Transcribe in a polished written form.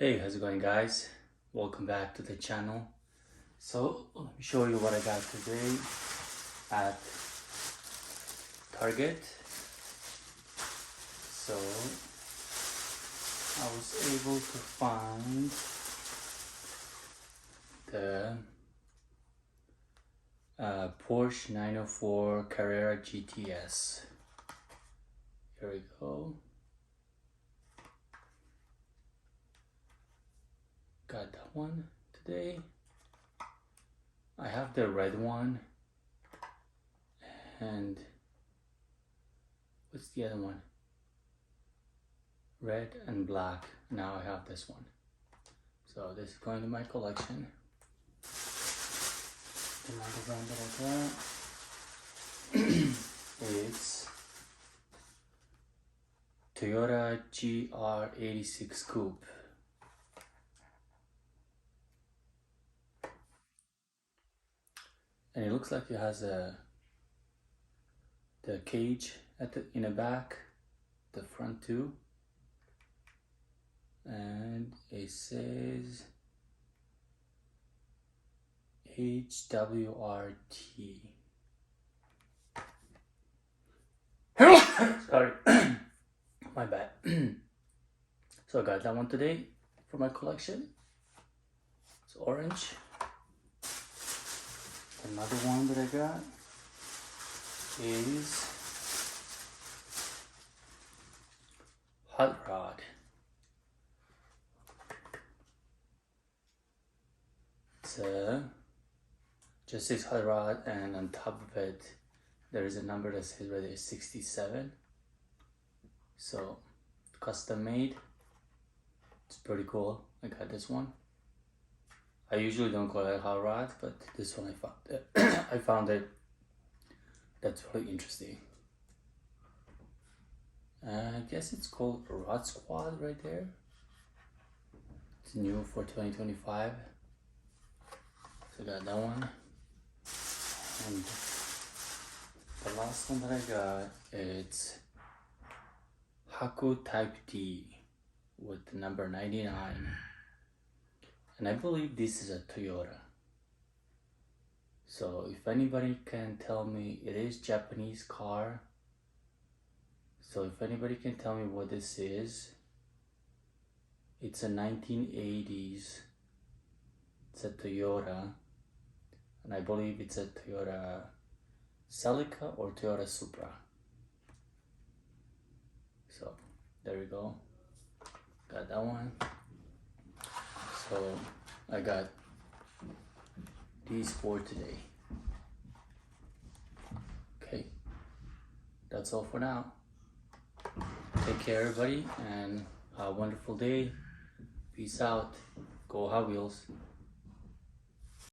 Hey, how's it going, guys? Welcome back to the channel. So let me show you what I got today at Target. So I was able to find the Porsche 904 Carrera GTS. Here we go. Got that one today. I have the red one, and what's the other one? Red and black. Now I have this one. So this is going to my collection. Another one that I got is Toyota GR86 Coupe. And it looks like it has the cage in the back, the front too, and it says HWRT. Sorry, my bad. So I got that one today for my collection. It's orange. Another one that I got is Hot Rod. It's just says Hot Rod, and on top of it there is a number that says right there 67. So custom made. It's pretty cool. I got this one. I usually don't call it hot rod, but this one I found it. I found it. That's really interesting. I guess it's called Rod Squad right there. It's new for 2025. So I got that one. And the last one that I got, it's Haku Type D with the number 99. And I believe this is a Toyota. So if anybody can tell me, it is Japanese car. So if anybody can tell me what this is, it's a 1980s. It's a Toyota. And I believe it's a Toyota Celica or Toyota Supra. So there we go. Got that one. So I got these four today. Okay, that's all for now. Take care, everybody, and have a wonderful day. Peace out. Go Hot Wheels.